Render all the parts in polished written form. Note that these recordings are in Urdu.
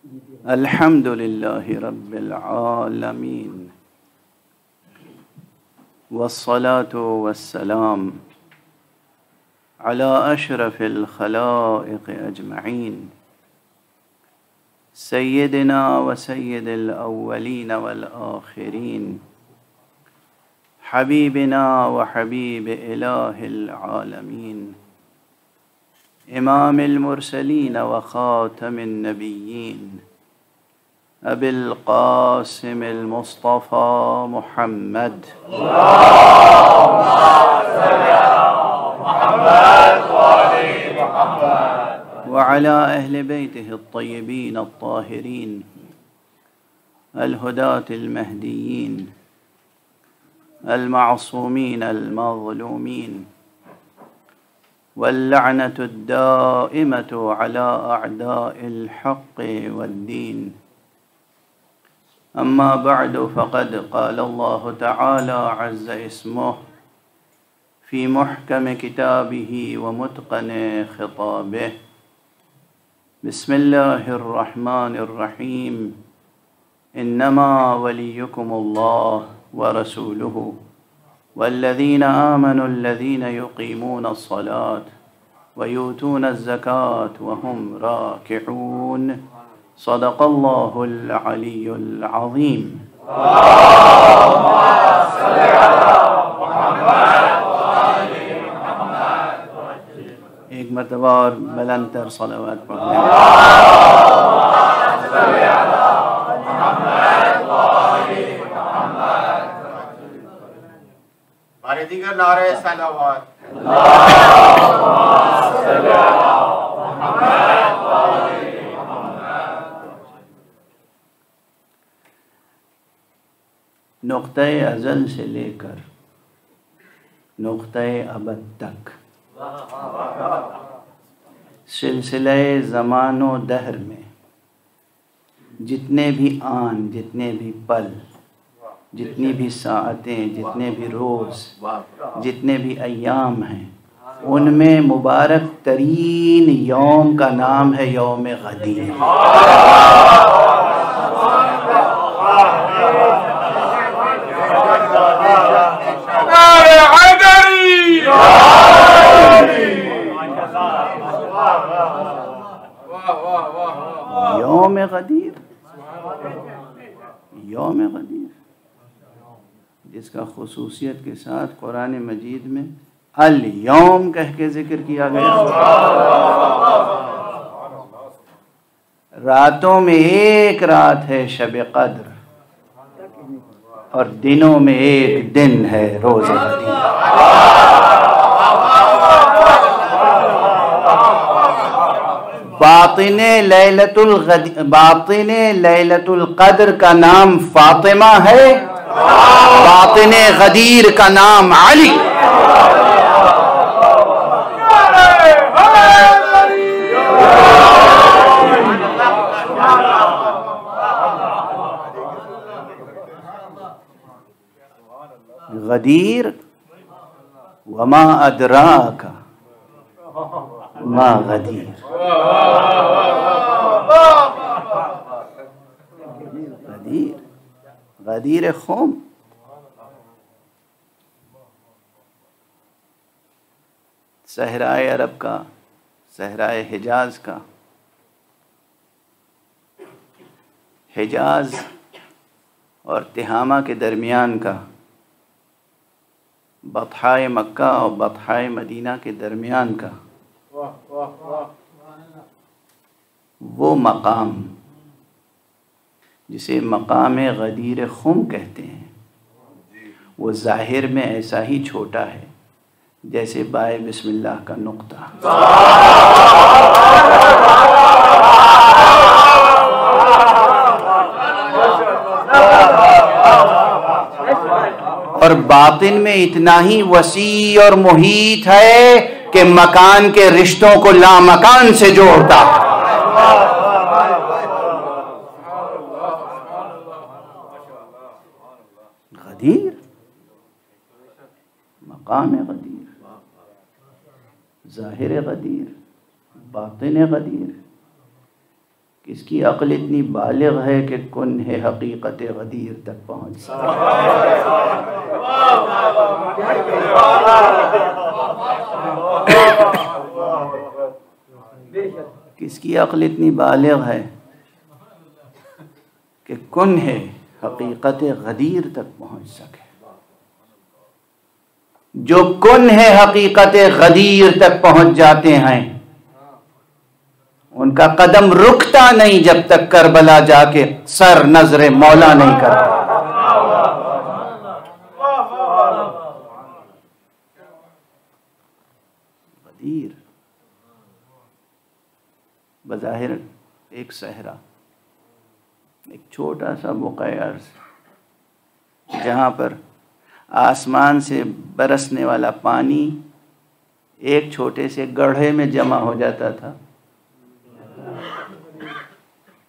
الحمد لله رب العالمين والصلاة والسلام على أشرف الخلائق أجمعين سيدنا وسيد الأولين والآخرين حبيبنا وحبيب إله العالمين إمام المرسلين وخاتم النبيين أبي القاسم المصطفى محمد اللهم صل على محمد وآل محمد وعلى أهل بيته الطيبين الطاهرين الهداة المهديين المعصومين المظلومين واللعنة الدائمة على أعداء الحق والدين. أما بعد، فقد قال الله تعالى عز اسمه في محكم كتابه ومتقن خطابه: بسم الله الرحمن الرحيم إنما وليكم الله ورسوله والذين آمنوا الذين يقيمون الصلاة ويؤتون الزكاة وهم راكعون. صدق الله العلي العظيم. اللهم صل على محمد وآل محمد. ایک مرتبہ اور بلند تر صلوات پڑھیں. اللهم صل على محمد وآل محمد. بار دیگر نعرہ صلوات. اللهم صل على محمد وآل محمد. نقطہ ازل سے لے کر نقطہ ابد تک سلسلہ زمان و دہر میں جتنے بھی آن، جتنے بھی پل، جتنی بھی ساعتیں، جتنے بھی روز، جتنے بھی ایام ہیں، ان میں مبارک ترین یوم کا نام ہے یوم غدیر. یوم غدیر، یوم غدیر، جس کا خصوصیت کے ساتھ قرآن مجید میں الیوم کہہ کے ذکر کیا گیا. راتوں میں ایک رات ہے شب قدر اور دنوں میں ایک دن ہے روز غدیر. باطن لیلۃ القدر کا نام فاطمہ ہے، باطن غدیر کا نام علی. غدیر وما ادراک ما غدیر. غدیر، غدیر خم. صحرائے عرب کا، صحرائے حجاز کا. حجاز اور تہامہ کے درمیان کا، بطحائے مکہ اور بطحائے مدینہ کے درمیان کا وہ مقام جسے مقام غدیر خم کہتے ہیں، وہ ظاہر میں ایسا ہی چھوٹا ہے جیسے بائے بسم اللہ کا نقطہ. اور باطن میں اتنا ہی وسیع اور محیط ہے کہ مکان کے رشتوں کو لامکان سے جوڑتا ہے. غدیر، مقام غدیر، ظاہر غدیر، باطن غدیر. کس کی عقل اتنی بالغ ہے کہ کنہ حقیقت غدیر تک پہنچ سکے؟ کس کی عقل اتنی بالغ ہے کہ کنہ حقیقت غدیر تک پہنچ سکے؟ جو کنہ حقیقت غدیر تک پہنچ جاتے ہیں ان کا قدم رکتا نہیں جب تک کربلا جا کے سر نظر مولا نہیں کرتا۔ غدیر بظاہر ایک صحرا، ایک چھوٹا سا بقعہ ارض جہاں پر آسمان سے برسنے والا پانی ایک چھوٹے سے گڑھے میں جمع ہو جاتا تھا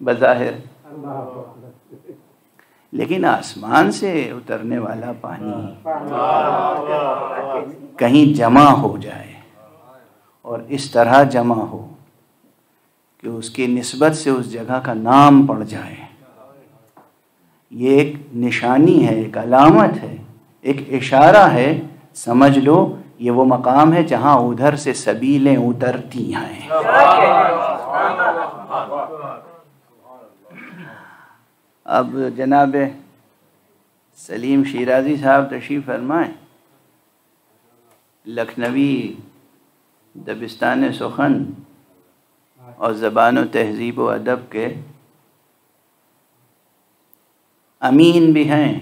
بظاہر، لیکن آسمان سے اترنے والا پانی کہیں جمع ہو جائے اور اس طرح جمع ہو کہ اس کی نسبت سے اس جگہ کا نام پڑ جائے، یہ ایک نشانی ہے، ایک علامت ہے، ایک اشارہ ہے۔ سمجھ لو یہ وہ مقام ہے جہاں ادھر سے سبیلیں اترتی ہیں۔ اب جناب سلیم شیرازی صاحب تشریف فرمائیں، لکھنوی دبستان سخن اور زبان و تہذیب و ادب کے امین بھی ہیں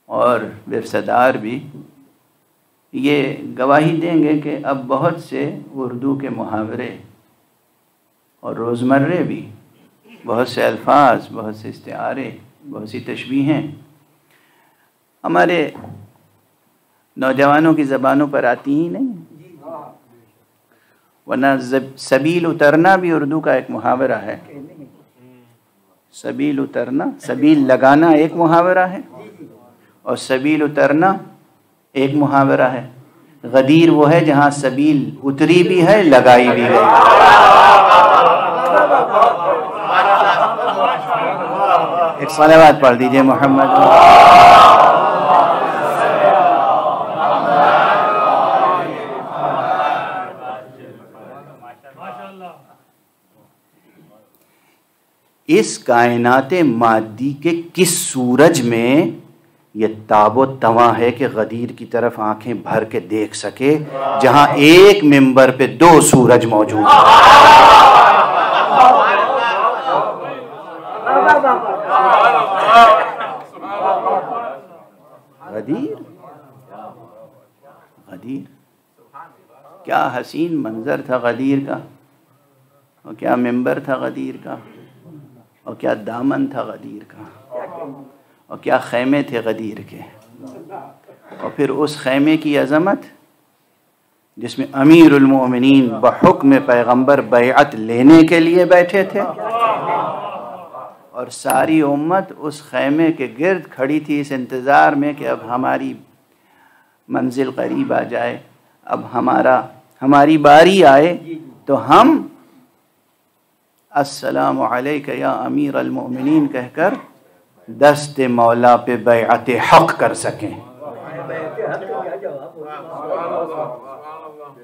اور ورثہدار بھی، یہ گواہی دیں گے کہ اب بہت سے اردو کے محاورے اور روزمرے بھی، بہت سے الفاظ، بہت سے استعارے، بہت سی تشبیہیں ہمارے نوجوانوں کی زبانوں پر آتی ہی نہیں، ورنہ سبیل اترنا بھی اردو کا ایک محاورہ ہے۔ سبیل اترنا، سبیل لگانا ایک محاورہ ہے اور سبیل اترنا ایک محاورہ ہے۔ غدیر وہ ہے جہاں سبیل اتری بھی ہے، لگائی بھی ہے۔ ایک صلوات پڑھ دیجئے محمد۔ اس کائنات مادی کے کس سورج میں یہ تاب و تواں ہے کہ غدیر کی طرف آنکھیں بھر کے دیکھ سکے جہاں ایک ممبر پہ 2 سورج موجود ہیں؟ غدیر، غدیر کیا حسین منظر تھا غدیر کا، اور کیا ممبر تھا غدیر کا، اور کیا دامن تھا غدیر کا، اور کیا خیمے تھے غدیر کے، اور پھر اس خیمے کی عظمت جس میں امیر المومنین بحکم پیغمبر بیعت لینے کے لیے بیٹھے تھے اور ساری امت اس خیمے کے گرد کھڑی تھی اس انتظار میں کہ اب ہماری منزل قریب آ جائے، اب ہماری باری آئے تو ہم السلام علیک یا امیر المؤمنین کہہ کر دست مولا پہ بیعت حق کر سکیں۔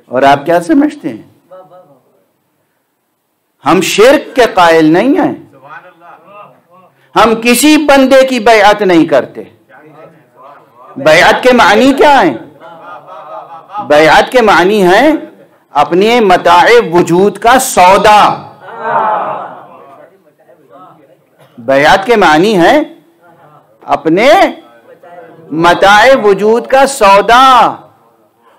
اور آپ کیا سمجھتے ہیں؟ ہم شرک کے قائل نہیں ہیں، ہم کسی بندے کی بیعت نہیں کرتے۔ بیعت کے معنی کیا ہیں؟ بیعت کے معنی ہے اپنے متاع وجود کا سودا۔ بیعت کے معنی ہے اپنے متاع وجود کا سودا،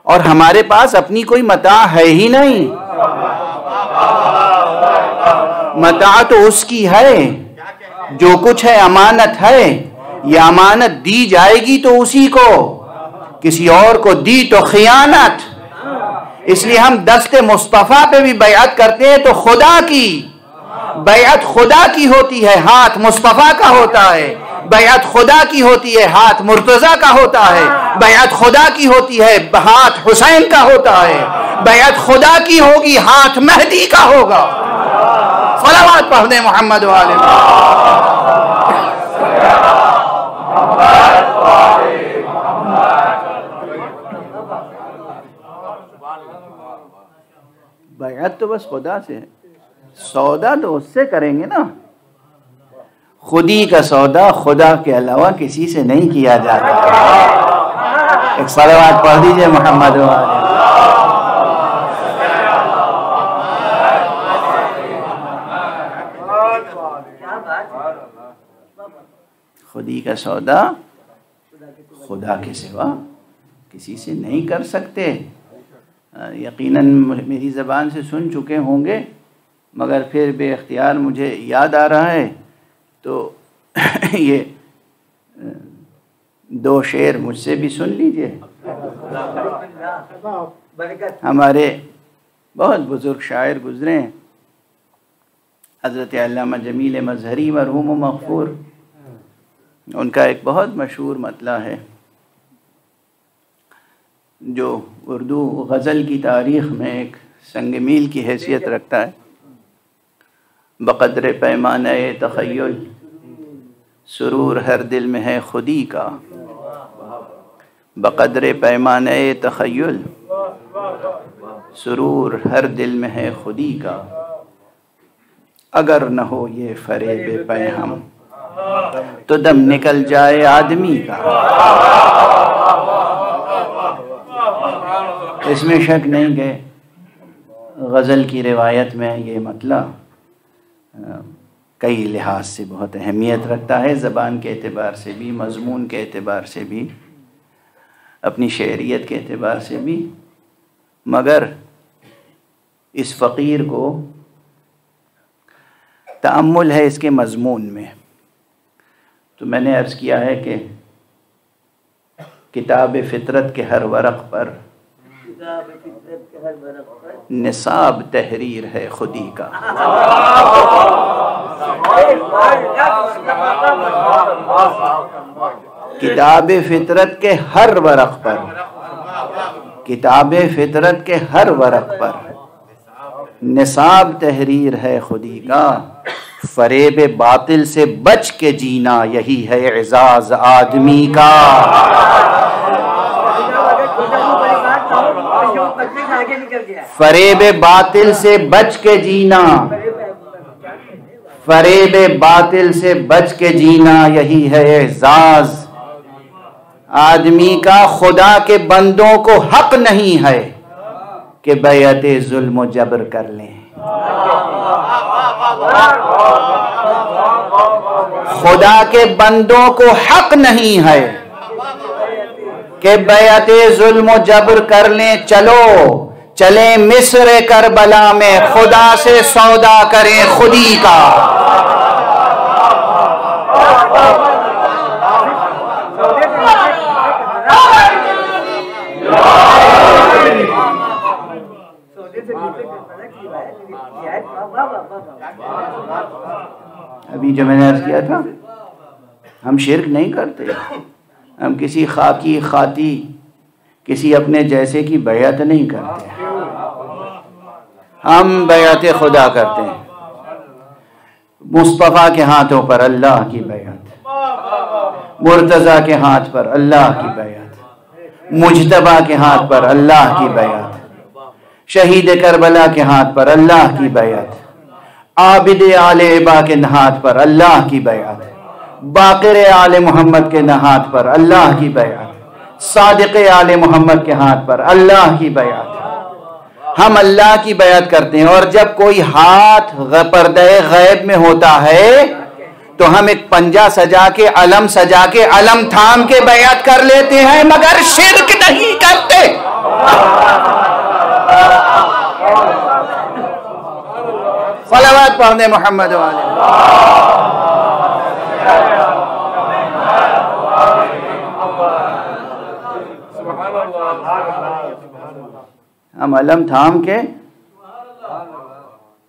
اور ہمارے پاس اپنی کوئی متاع ہے ہی نہیں۔ متاع تو اس کی ہے، جو کچھ ہے امانت ہے، یہ امانت دی جائے گی تو اسی کو، کسی اور کو دی تو خیانت۔ اس لیے ہم دست مصطفیٰ پہ بھی بیعت کرتے ہیں تو خدا کی بیعت، خدا کی ہوتی ہے، ہاتھ مصطفیٰ کا ہوتا ہے۔ بیعت خدا کی ہوتی ہے، ہاتھ مرتضیٰ کا ہوتا ہے۔ بیعت خدا کی ہوتی ہے، ہاتھ حسین کا ہوتا ہے۔ بیعت خدا کی ہوگی، ہاتھ مہدی کا ہوگا۔ صلوات پڑھ دیں محمد والے محمد. بیعت تو بس خدا سے ہے، سودا تو اس سے کریں گے نا. خودی کا سودا خدا کے علاوہ کسی سے نہیں کیا جاتا. ایک صلوات پڑھ دیجئے محمد والے. خودی کا سودا خدا کے سوا کسی سے نہیں کر سکتے. یقیناً میری زبان سے سن چکے ہوں گے، مگر پھر بے اختیار مجھے یاد آ رہا ہے تو یہ 2 شعر مجھ سے بھی سن لیجئے. ہمارے بہت بزرگ شاعر گزرے ہیں، حضرت علامہ جمیل مظہری مرحوم و مغفور. ان کا ایک بہت مشہور مطلع ہے جو اردو غزل کی تاریخ میں ایک سنگ میل کی حیثیت رکھتا ہے. بقدر پیمانہ تخیل سرور ہر دل میں ہے خودی کا. بقدر پیمانہ تخیل سرور ہر دل میں ہے خودی کا. اگر نہ ہو یہ فریب پیہم تو دم نکل جائے آدمی کا. اس میں شک نہیں کہ غزل کی روایت میں یہ مطلع کئی لحاظ سے بہت اہمیت رکھتا ہے، زبان کے اعتبار سے بھی، مضمون کے اعتبار سے بھی، اپنی شعریت کے اعتبار سے بھی. مگر اس فقیر کو تأمل ہے اس کے مضمون میں. تو میں نے عرض کیا ہے کہ کتاب فطرت کے ہر ورق پر نصاب تحریر ہے خودی کا. کتاب فطرت کے ہر ورق پر، کتاب فطرت کے ہر ورق پر نصاب تحریر ہے خودی کا. فریب باطل سے بچ کے جینا یہی ہے اعزاز آدمی کا. فریب باطل سے بچ کے جینا، فریب باطل سے بچ کے جینا یہی ہے اعزاز آدمی کا. خدا کے بندوں کو حق نہیں ہے کہ بیعت ظلم و جبر کر لیں. خدا کے بندوں کو حق نہیں ہے کہ بیعت ظلم و جبر کر لیں. چلو چلیں مصر کربلا میں خدا سے سودا کریں خودی کا. ابھی جو میں نے عرض کیا تھا، ہم شرک نہیں کرتے، ہم کسی خاکی خاتی کسی اپنے جیسے کی بیعت نہیں کرتے، ہم بیعت خدا کرتے ہیں. مصطفیٰ کے ہاتھوں پر اللہ کی بیعت، مرتضیٰ کے ہاتھ پر اللہ کی بیعت، مجتبیٰ کے ہاتھ پر اللہ کی بیعت، شہید کربلا کے ہاتھ پر اللہ کی بیعت، عابد آل عبا کے ہاتھ پر اللہ کی بیعت، باقر آل محمد کے ہاتھ پر اللہ کی بیعت، صادق آل محمد کے ہاتھ پر اللہ کی بیعت. ہم اللہ کی بیعت کرتے ہیں. اور جب کوئی ہاتھ پردہ غیب میں ہوتا ہے تو ہم ایک پنجہ سجا کے علم سجا کے علم تھام کے بیعت کر لیتے ہیں، مگر شرک نہیں کرتے. صلوات پڑھنے محمد والے. ہم علم تھام کے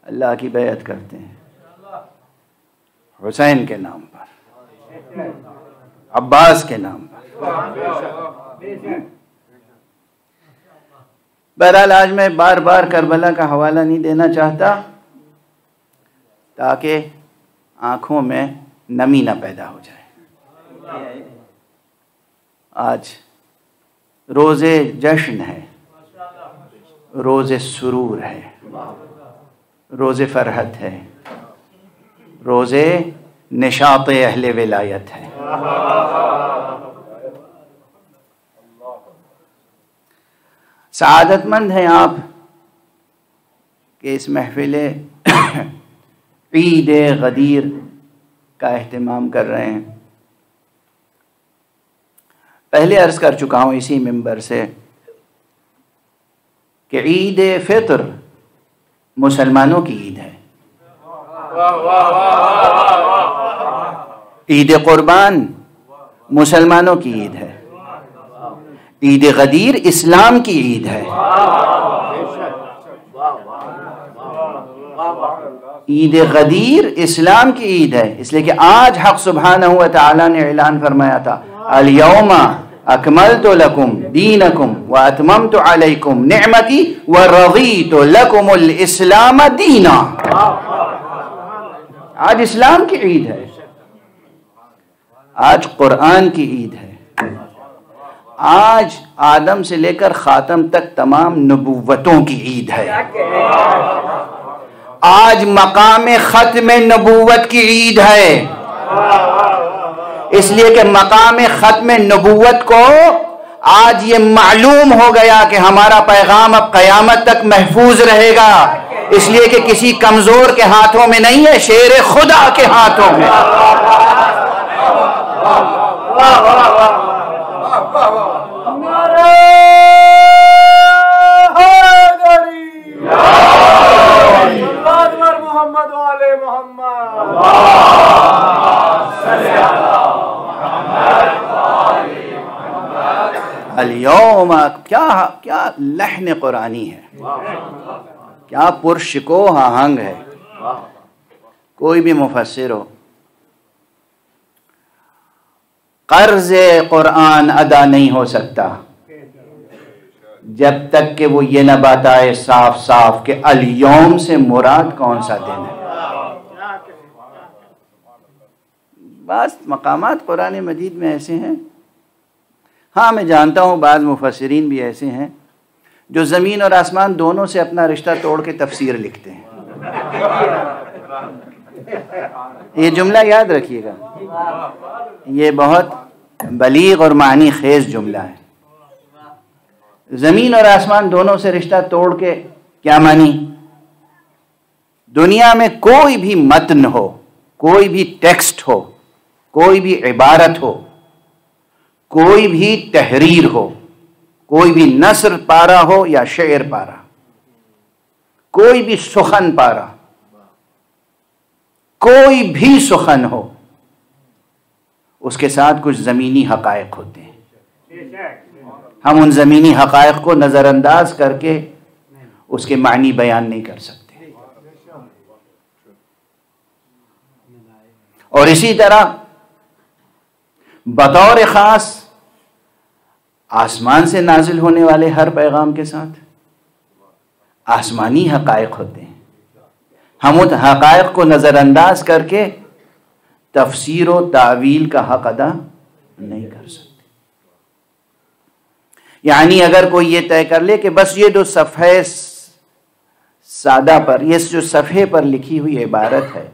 اللہ کی بیعت کرتے ہیں، حسین کے نام پر، عباس کے نام پر. بہرحال آج میں بار بار کربلا کا حوالہ نہیں دینا چاہتا. تاکہ آنکھوں میں نمی نہ پیدا ہو جائے۔ آج روز جشن ہے، روز سرور ہے، روز فرحت ہے، روز نشاط اہل ولایت ہے۔ سعادت مند ہیں آپ کہ اس محفل عید غدیر کا اہتمام کر رہے ہیں۔ پہلے عرض کر چکا ہوں اسی منبر سے کہ عید فطر مسلمانوں کی عید ہے، عید قربان مسلمانوں کی عید ہے، عید غدیر اسلام کی عید ہے۔ عید غدیر اسلام کی عید ہے، اس لیے کہ آج حق سبحانہ و تعالی نے اعلان فرمایا تھا الیوم اکملت لکم دینکم واتممت علیکم نعمتی ورضیت لکم الاسلام دینا۔ آج اسلام کی عید ہے، آج قرآن کی عید ہے، آج آدم سے لے کر خاتم تک تمام نبوتوں کی عید ہے، آج مقام ختم نبوت کی عید ہے۔ اس لیے کہ مقام ختم نبوت کو آج یہ معلوم ہو گیا کہ ہمارا پیغام اب قیامت تک محفوظ رہے گا، اس لیے کہ کسی کمزور کے ہاتھوں میں نہیں ہے، شیر خدا کے ہاتھوں میں۔ الیوم کیا لحن قرآنی ہے، کیا پرشکو آہنگ ہے۔ کوئی بھی مفسر ہو، قرض قرآن ادا نہیں ہو سکتا جب تک کہ وہ یہ نہ بتائے صاف صاف کہ الیوم سے مراد کون سا دن ہے۔ بعض مقامات قرآن مجید میں ایسے ہیں، ہاں میں جانتا ہوں بعض مفسرین بھی ایسے ہیں جو زمین اور آسمان دونوں سے اپنا رشتہ توڑ کے تفسیر لکھتے ہیں۔ یہ جملہ یاد رکھیے گا، یہ بہت بلیغ اور معنی خیز جملہ ہے۔ زمین اور آسمان دونوں سے رشتہ توڑ کے کیا معنی؟ دنیا میں کوئی بھی متن ہو، کوئی بھی ٹیکسٹ ہو، کوئی بھی عبارت ہو، کوئی بھی تحریر ہو، کوئی بھی نثر پارا ہو یا شعر پارا، کوئی بھی سخن پارا، کوئی بھی سخن ہو، اس کے ساتھ کچھ زمینی حقائق ہوتے ہیں۔ ہم ان زمینی حقائق کو نظر انداز کر کے اس کے معنی بیان نہیں کر سکتے۔ اور اسی طرح بطور خاص آسمان سے نازل ہونے والے ہر پیغام کے ساتھ آسمانی حقائق ہوتے ہیں، ہم ان حقائق کو نظر انداز کر کے تفسیر و تعویل کا حق ادا نہیں کر سکتے۔ یعنی اگر کوئی یہ طے کر لے کہ بس یہ جو صفحے سادہ پر، یہ جو صفحے پر لکھی ہوئی عبارت ہے،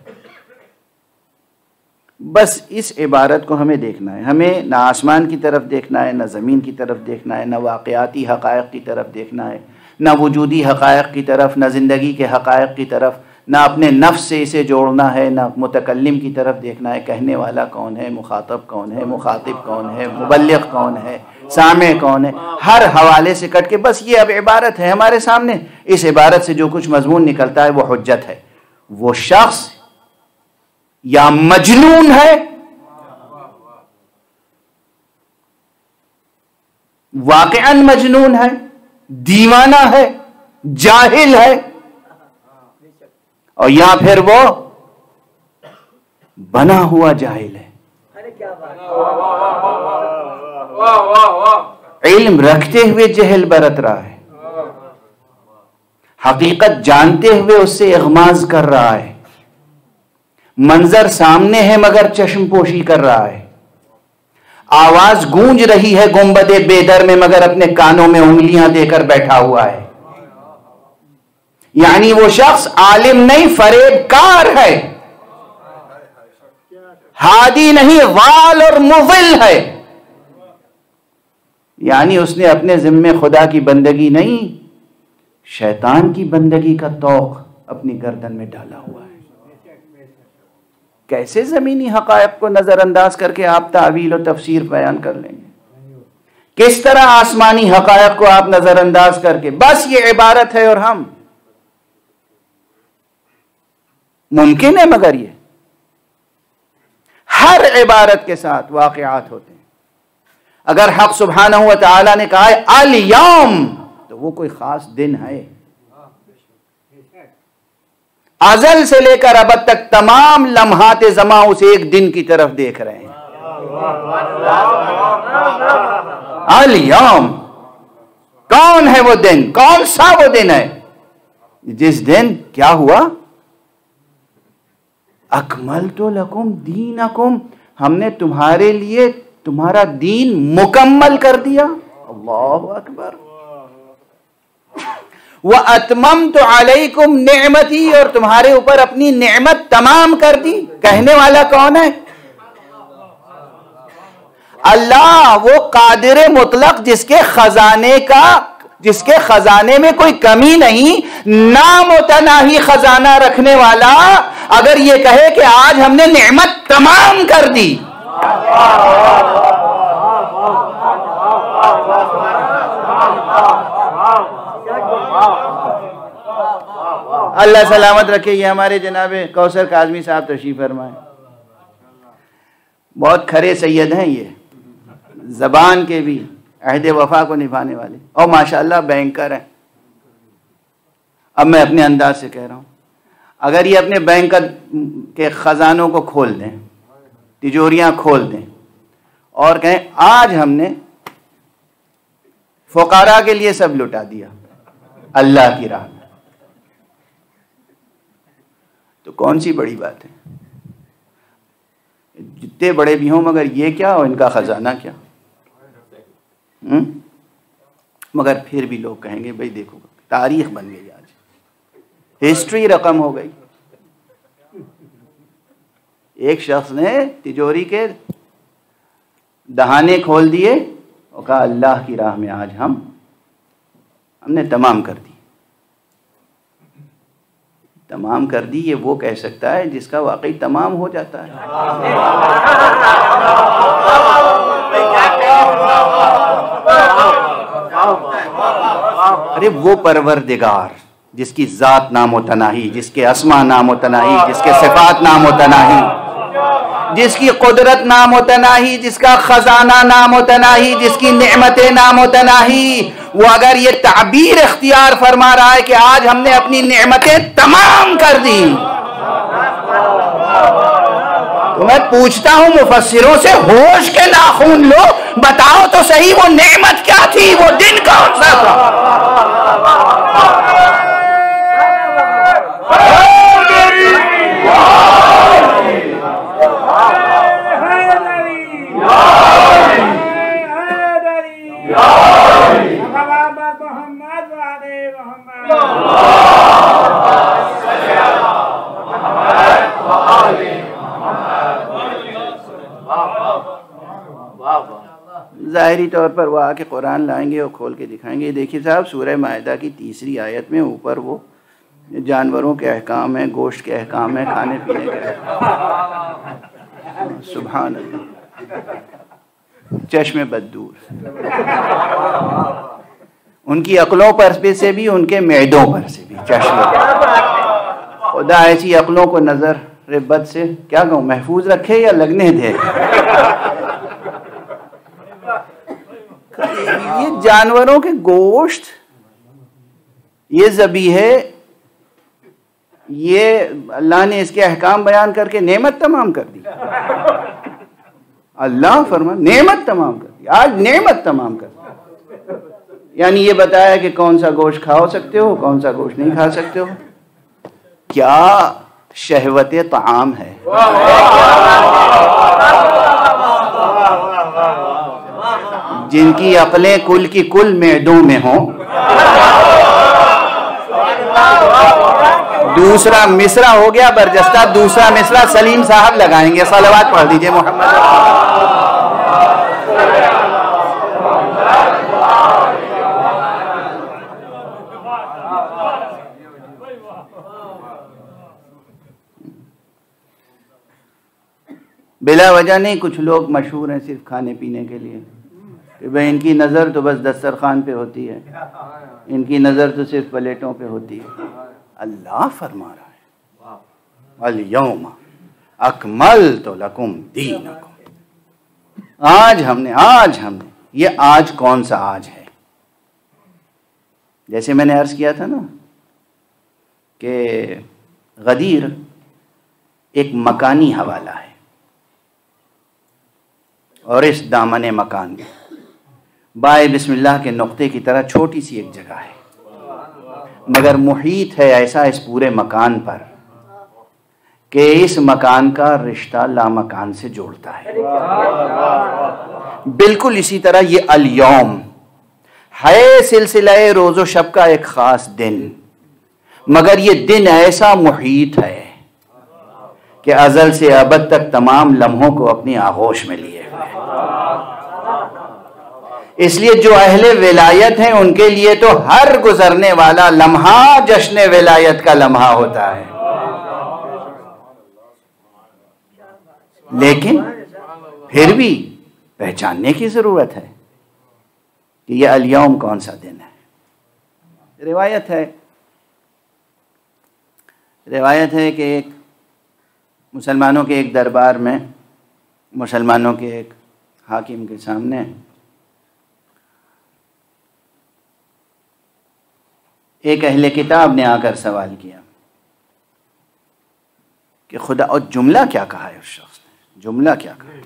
بس اس عبارت کو ہمیں دیکھنا ہے، ہمیں نہ آسمان کی طرف دیکھنا ہے، نہ زمین کی طرف دیکھنا ہے، نہ واقعاتی حقائق کی طرف دیکھنا ہے، نہ وجودی حقائق کی طرف، نہ زندگی کے حقائق کی طرف، نہ اپنے نفس سے اسے جوڑنا ہے، نہ متکلم کی طرف دیکھنا ہے، کہنے والا کون ہے، مخاطب کون ہے، مخاطب کون ہے، مبلغ کون ہے، سامع کون ہے، ہر حوالے سے کٹ کے بس یہ اب عبارت ہے ہمارے سامنے، اس عبارت سے جو کچھ مضمون نکلتا ہے وہ حجت ہے۔ وہ شخص یا مجنون ہے، واقعاً مجنون ہے، دیوانہ ہے، جاہل ہے، اور یا پھر وہ بنا ہوا جاہل ہے۔ علم رکھتے ہوئے جہل برت رہا ہے، حقیقت جانتے ہوئے اس سے اغماز کر رہا ہے، منظر سامنے ہے مگر چشم پوشی کر رہا ہے، آواز گونج رہی ہے گنبد بیدر میں مگر اپنے کانوں میں انگلیاں دے کر بیٹھا ہوا ہے. یعنی وہ شخص عالم نہیں، فریب کار ہے، ہادی نہیں، غال اور مضل ہے. یعنی اس نے اپنے ذمے خدا کی بندگی نہیں، شیطان کی بندگی کا طوق اپنی گردن میں ڈالا ہوا ہے. کیسے زمینی حقائق کو نظر انداز کر کے آپ تعویل و تفسیر بیان کر لیں گے؟ کس طرح آسمانی حقائق کو آپ نظر انداز کر کے بس یہ عبارت ہے اور ہم؟ ممکن ہے مگر یہ ہر عبارت کے ساتھ واقعات ہوتے ہیں. اگر حق سبحانہ و تعالی نے کہا ہے الیوم تو وہ کوئی خاص دن ہے. ازل سے لے کر ابد تک تمام لمحات زمان اس ایک دن کی طرف دیکھ رہے ہیں. الیوم کون ہے وہ دن؟ کون سا وہ دن ہے جس دن کیا ہوا؟ اکملت لکم دینکم، ہم نے تمہارے لیے تمہارا دین مکمل کر دیا. اللہ اکبر. وَأَتْمَمْتُ عَلَيْكُمْ نِعْمَتِي، اور تمہارے اوپر اپنی نعمت تمام کر دی. کہنے والا کون ہے؟ اللہ، وہ قادر مطلق جس کے خزانے میں کوئی کمی نہیں، نامتناہی خزانہ رکھنے والا اگر یہ کہے کہ آج ہم نے نعمت تمام کر دی. اللہ سلامت رکھے. یہ ہمارے جناب کوثر کاظمی صاحب تشریف فرمائے، بہت کھرے سید ہیں، یہ زبان کے بھی عہد وفا کو نبھانے والے، اور ماشاءاللہ بینکر ہیں. اب میں اپنے انداز سے کہہ رہا ہوں، اگر یہ اپنے بینک کے خزانوں کو کھول دیں، تجوریاں کھول دیں اور کہیں آج ہم نے فقراء کے لیے سب لٹا دیا اللہ کی راہ میں، تو کون سی بڑی بات ہے؟ جتنے بڑے بھی ہوں مگر یہ کیا اور ان کا خزانہ کیا؟ مگر پھر بھی لوگ کہیں گے بھئی دیکھو تاریخ بن گئی، آج ہسٹری رقم ہو گئی. ایک شخص نے تجوری کے دہانے کھول دیے اور کہا اللہ کی راہ میں آج ہم نے تمام کر دی. تمام کر دی یہ وہ کہہ سکتا ہے جس کا واقعی تمام ہو جاتا ہے. ارے وہ پروردگار جس کی ذات نامتناہی، جس کے اسما نامتناہی، جس کے صفات نامتناہی، جس کی قدرت نامتناہی، جس کا خزانہ نامتناہی، جس کی نعمتیں نامتناہی، وہ اگر یہ تعبیر اختیار فرما رہا ہے کہ آج ہم نے اپنی نعمتیں تمام کر دی، تو میں پوچھتا ہوں مفسروں سے، ہوش کے ناخن لو، بتاؤ تو صحیح وہ نعمت کیا تھی، وہ دن کون سا تھا؟ ظاہری طور پر وہ آ کے قرآن لائیں گے اور کھول کے دکھائیں گے. دیکھیے صاحب، سورہ مائدہ کی 3 آیت میں اوپر وہ جانوروں کے احکام ہیں، گوشت کے احکام ہیں، کھانے پینے کے احکام. سبحان اللہ. چشم بددور ان کی عقلوں پر سے بھی، ان کے معدوں پر سے بھی چشم. خدا ایسی عقلوں کو نظر بد سے کیا کہوں، محفوظ رکھے یا لگنے دے. یہ جانوروں کے گوشت، یہ ذبیحے، یہ اللہ نے اس کے احکام بیان کر کے نعمت تمام کر دی. اللہ فرما نعمت تمام کر دی، آج نعمت تمام کر دی. یعنی یہ بتایا کہ کون سا گوشت کھا سکتے ہو، کون سا گوشت نہیں کھا سکتے ہو. کیا شہوت طعام ہے. جن کی عقلیں کل کی کل معدوں میں ہوں. دوسرا مصرع ہو گیا برجستہ، دوسرا مصرع سلیم صاحب لگائیں گے. صلوات پڑھ دیجئے محمد. بلا وجہ نہیں کچھ لوگ مشہور ہیں صرف کھانے پینے کے لیے کہ بھئی ان کی نظر تو بس دسترخوان پہ ہوتی ہے، ان کی نظر تو صرف پلیٹوں پہ ہوتی ہے. اللہ فرما رہا ہے الیوم اکملت لکم دینکم. آج ہم نے یہ آج کون سا آج ہے؟ جیسے میں نے عرض کیا تھا نا کہ غدیر ایک مکانی حوالہ ہے، اور اس دامن مکان میں بائے بسم اللہ کے نقطے کی طرح چھوٹی سی ایک جگہ ہے، مگر محیط ہے ایسا اس پورے مکان پر کہ اس مکان کا رشتہ لامکان سے جوڑتا ہے. بالکل اسی طرح یہ الیوم ہے سلسلہ روز و شب کا ایک خاص دن، مگر یہ دن ایسا محیط ہے کہ ازل سے ابد تک تمام لمحوں کو اپنی آغوش میں لیے ہوئے. اس لیے جو اہل ولایت ہیں ان کے لیے تو ہر گزرنے والا لمحہ جشن ولایت کا لمحہ ہوتا ہے. لیکن پھر بھی پہچاننے کی ضرورت ہے کہ یہ الیوم کون سا دن ہے. روایت ہے کہ ایک مسلمانوں کے ایک دربار میں مسلمانوں کے ایک حاکم کے سامنے ایک اہل کتاب نے آ کر سوال کیا کہ خدا، اور جملہ کیا کہا ہے اس شخص نے؟ جملہ کیا کہا ہے؟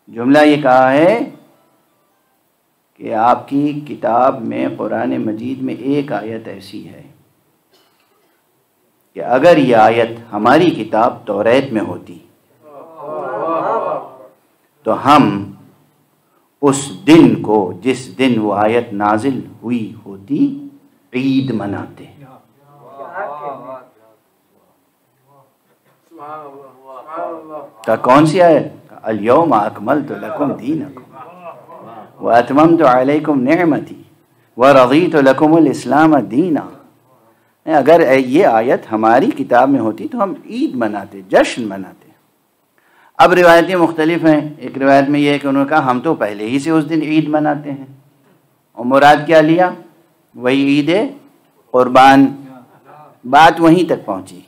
جملہ یہ کہا ہے کہ آپ کی کتاب میں قرآن مجید میں ایک آیت ایسی ہے کہ اگر یہ آیت ہماری کتاب توریت میں ہوتی تو ہم اس دن کو، جس دن وہ آیت نازل ہوئی ہوتی، عید مناتے. کا کون سی آیت؟ الیوم اکملت لکم دینکم واتممت علیکم نعمتی ورضیت لکم الاسلام دینا. اگر یہ آیت ہماری کتاب میں ہوتی تو ہم عید مناتے، جشن مناتے. اب روایتیں مختلف ہیں. ایک روایت میں یہ ہے کہ انہوں نے کہا ہم تو پہلے ہی سے اس دن عید مناتے ہیں، اور مراد کیا لیا؟ وہی عید قربان. بات وہیں تک پہنچی.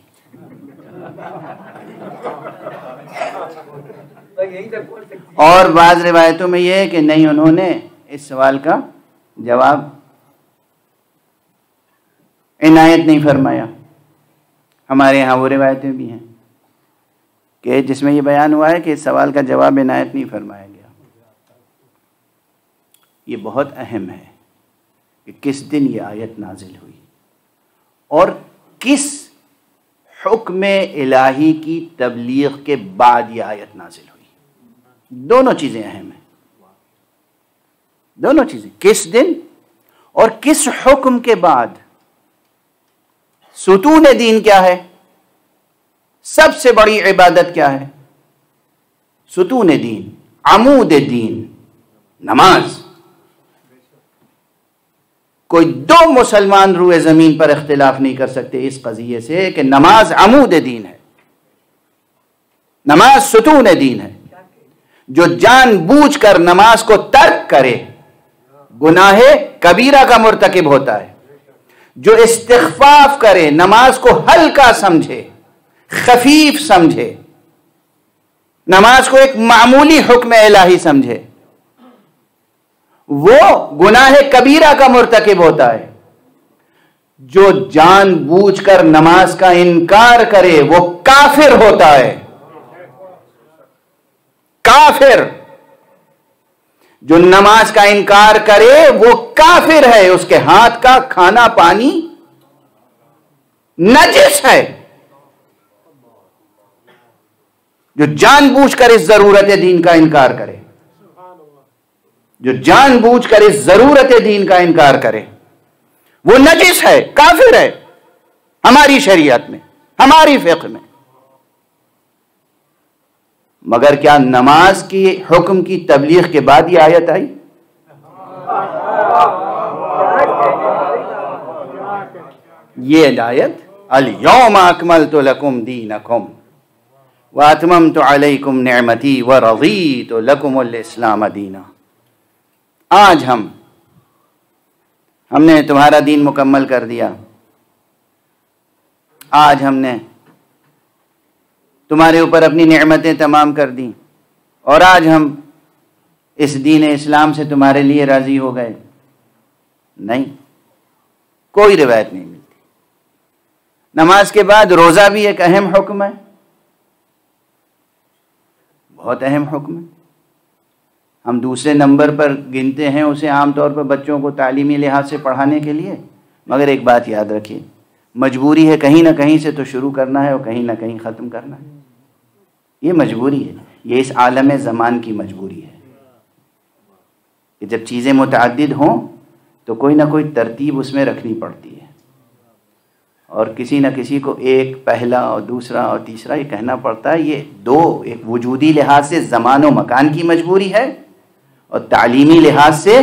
اور بعض روایتوں میں یہ ہے کہ نہیں، انہوں نے اس سوال کا جواب عنایت نہیں فرمایا. ہمارے ہاں وہ روایتیں بھی ہیں کہ جس میں یہ بیان ہوا ہے کہ اس سوال کا جواب عنایت نہیں فرمایا گیا. یہ بہت اہم ہے کہ کس دن یہ آیت نازل ہوئی اور کس حکم الہی کی تبلیغ کے بعد یہ آیت نازل ہوئی. دونوں چیزیں اہم ہیں، دونوں چیزیں، کس دن اور کس حکم کے بعد. ستون دین کیا ہے؟ سب سے بڑی عبادت کیا ہے؟ ستون دین، عمود دین، نماز. کوئی دو مسلمان روئے زمین پر اختلاف نہیں کر سکتے اس قضیے سے کہ نماز عمود دین ہے، نماز ستون دین ہے. جو جان بوجھ کر نماز کو ترک کرے گناہ کبیرہ کا مرتکب ہوتا ہے. جو استخفاف کرے، نماز کو ہلکا سمجھے، خفیف سمجھے، نماز کو ایک معمولی حکم الہی سمجھے، وہ گناہ کبیرہ کا مرتکب ہوتا ہے. جو جان بوجھ کر نماز کا انکار کرے وہ کافر ہوتا ہے. کافر جو نماز کا انکار کرے وہ کافر ہے. اس کے ہاتھ کا کھانا پانی نجس ہے. جو جان بوجھ کر اس ضرورت دین کا انکار کرے، جو جان بوجھ کر اس ضرورت دین کا انکار کرے، وہ نجس ہے، کافر ہے ہماری شریعت میں، ہماری فقہ میں۔ مگر کیا نماز کی حکم کی تبلیغ کے بعد یہ آیت آئی؟ یہ آیت الیوم اکملت لکم دینکم واتممت علیکم نعمتی ورضیت لکم الاسلام دینا، آج ہم نے تمہارا دین مکمل کر دیا، آج ہم نے تمہارے اوپر اپنی نعمتیں تمام کر دیں، اور آج ہم اس دین اسلام سے تمہارے لیے راضی ہو گئے۔ نہیں، کوئی روایت نہیں ملتی۔ نماز کے بعد روزہ بھی ایک اہم حکم ہے، بہت اہم حکم ہے۔ ہم دوسرے نمبر پر گنتے ہیں اسے عام طور پر بچوں کو تعلیمی لحاظ سے پڑھانے کے لیے، مگر ایک بات یاد رکھیے، مجبوری ہے کہیں نہ کہیں سے تو شروع کرنا ہے اور کہیں نہ کہیں ختم کرنا ہے۔ یہ مجبوری ہے، یہ اس عالم زمان کی مجبوری ہے کہ جب چیزیں متعدد ہوں تو کوئی نہ کوئی ترتیب اس میں رکھنی پڑتی ہے، اور کسی نہ کسی کو ایک پہلا اور دوسرا اور تیسرا یہ کہنا پڑتا ہے۔ یہ دو، ایک وجودی لحاظ سے زمان و مکان کی مجبوری ہے، اور تعلیمی لحاظ سے